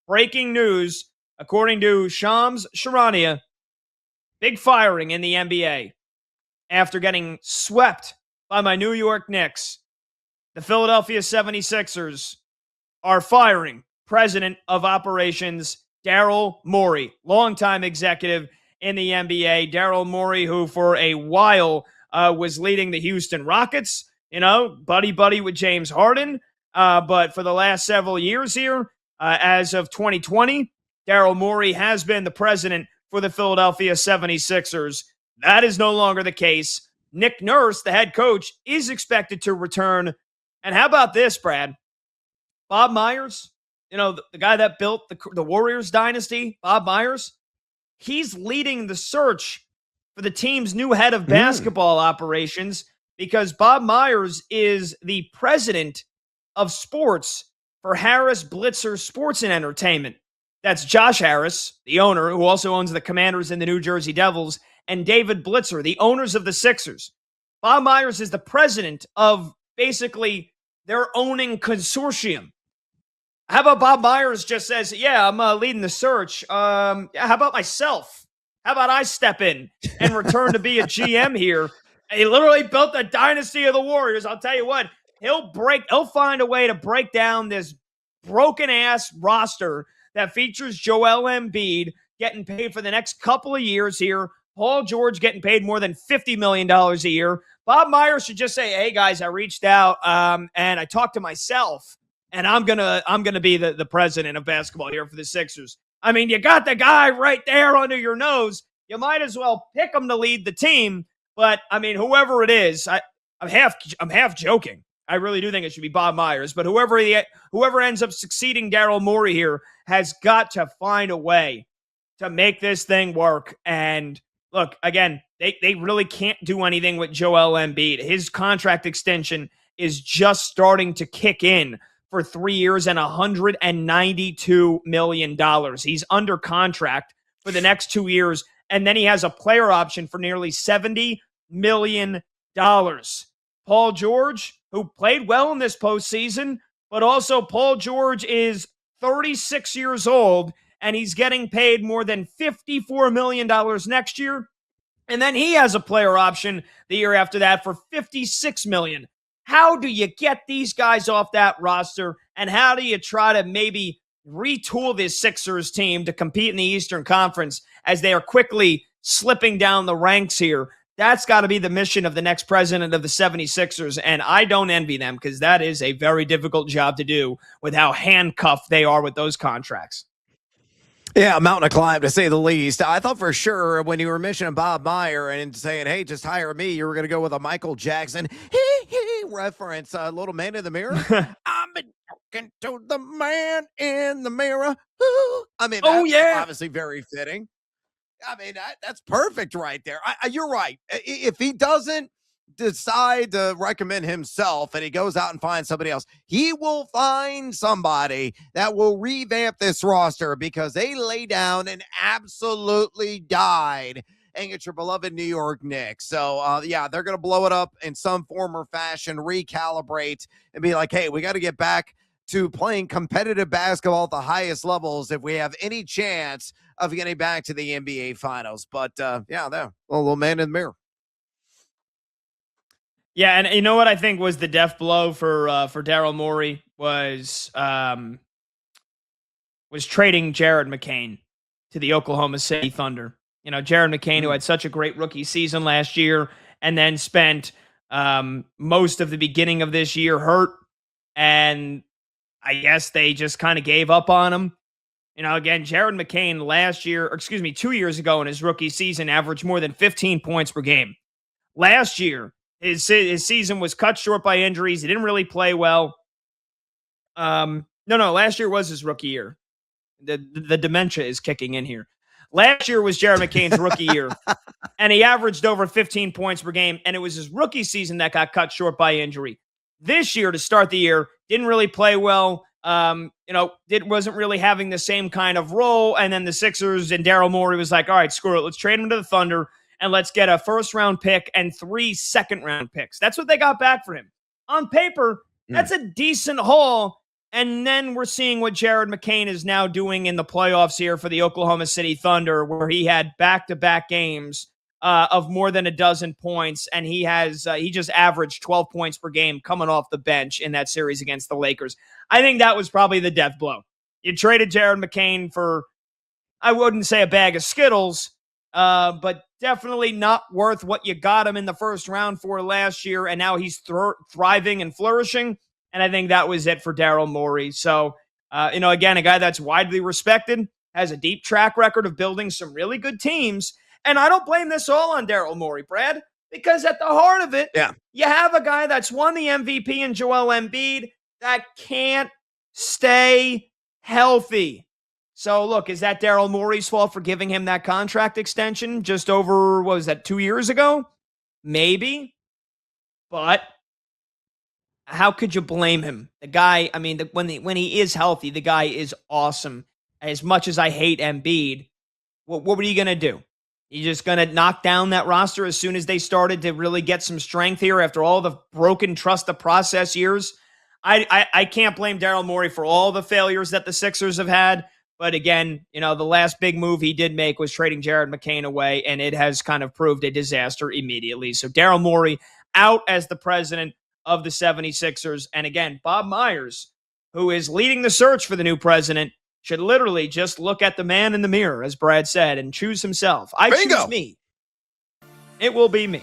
breaking news, according to Shams Charania, big firing in the NBA after getting swept by my New York Knicks. The Philadelphia 76ers are firing President of Operations Daryl Morey, longtime executive in the NBA. Daryl Morey, who for a while was leading the Houston Rockets, buddy with James Harden. But for the last several years here, as of 2020, Daryl Morey has been the president for the Philadelphia 76ers. That is no longer the case. Nick Nurse, the head coach, is expected to return. And how about this, Brad? Bob Myers, the guy that built the Warriors dynasty, Bob Myers, he's leading the search for the team's new head of basketball operations because Bob Myers is the president of sports for Harris Blitzer Sports and Entertainment. That's Josh Harris, the owner, who also owns the Commanders and the New Jersey Devils, and David Blitzer, the owners of the Sixers. Bob Myers is the president of basically their owning consortium. How about Bob Myers just says, yeah, I'm leading the search. How about myself? How about I step in and return to be a GM here? He literally built the dynasty of the Warriors. I'll tell you what, he'll find a way to break down this broken-ass roster that features Joel Embiid getting paid for the next couple of years here. Paul George getting paid more than $50 million a year. Bob Myers should just say, hey, guys, I reached out and I talked to myself. And I'm gonna be the president of basketball here for the Sixers. I mean, you got the guy right there under your nose. You might as well pick him to lead the team. But I mean, whoever it is, I'm half joking. I really do think it should be Bob Myers. But whoever ends up succeeding Daryl Morey here has got to find a way to make this thing work. And look, again, they really can't do anything with Joel Embiid. His contract extension is just starting to kick in for 3 years and $192 million. He's under contract for the next 2 years, and then he has a player option for nearly $70 million. Paul George, who played well in this postseason, but also Paul George is 36 years old, and he's getting paid more than $54 million next year. And then he has a player option the year after that for $56 million. How do you get these guys off that roster, and how do you try to maybe retool this Sixers team to compete in the Eastern Conference as they are quickly slipping down the ranks here? That's got to be the mission of the next president of the 76ers, and I don't envy them because that is a very difficult job to do with how handcuffed they are with those contracts. Yeah, a mountain to climb, to say the least. I thought for sure when you were mentioning Bob Meyer and saying, hey, just hire me, you were going to go with a Michael Jackson reference, Little Man in the Mirror. I'm talking to the man in the mirror. I mean, that's obviously very fitting. I mean, that's perfect right there. You're right. If he doesn't decide to recommend himself and he goes out and finds somebody else, he will find somebody that will revamp this roster because they lay down and absolutely died and get your beloved New York Knicks. So, they're going to blow it up in some form or fashion, recalibrate, and be like, hey, we got to get back to playing competitive basketball at the highest levels if we have any chance of getting back to the NBA Finals. But, there, little man in the mirror. Yeah, and you know what I think was the death blow for Daryl Morey was trading Jared McCain to the Oklahoma City Thunder. You know, Jared McCain, who had such a great rookie season last year and then spent most of the beginning of this year hurt, and I guess they just kind of gave up on him. You know, again, Jared McCain 2 years ago in his rookie season averaged more than 15 points per game. Last year, his season was cut short by injuries. He didn't really play well. Last year was his rookie year. The dementia is kicking in here. Last year was Jared McCain's rookie year, and he averaged over 15 points per game, and it was his rookie season that got cut short by injury. This year, to start the year, didn't really play well. Wasn't really having the same kind of role, and then the Sixers and Daryl Morey was like, all right, screw it. Let's trade him to the Thunder, and let's get a first-round pick and 3 second-round picks. That's what they got back for him. On paper, that's a decent haul, And then we're seeing what Jared McCain is now doing in the playoffs here for the Oklahoma City Thunder, where he had back-to-back games of more than a dozen points, and he just averaged 12 points per game coming off the bench in that series against the Lakers. I think that was probably the death blow. You traded Jared McCain for, I wouldn't say a bag of Skittles, but definitely not worth what you got him in the first round for last year, and now he's thriving and flourishing. And I think that was it for Daryl Morey. So, again, a guy that's widely respected, has a deep track record of building some really good teams. And I don't blame this all on Daryl Morey, Brad, because at the heart of it, you have a guy that's won the MVP in Joel Embiid that can't stay healthy. So, look, is that Daryl Morey's fault for giving him that contract extension just over, 2 years ago? Maybe. But how could you blame him? The guy, I mean, when he is healthy, the guy is awesome. As much as I hate Embiid, what were you going to do? You just going to knock down that roster as soon as they started to really get some strength here after all the broken trust the process years? I can't blame Daryl Morey for all the failures that the Sixers have had. But again, the last big move he did make was trading Jared McCain away, and it has kind of proved a disaster immediately. So Daryl Morey out as the president of the 76ers. And again, Bob Myers, who is leading the search for the new president, should literally just look at the man in the mirror, as Brad said, and choose himself. I choose me. It will be me.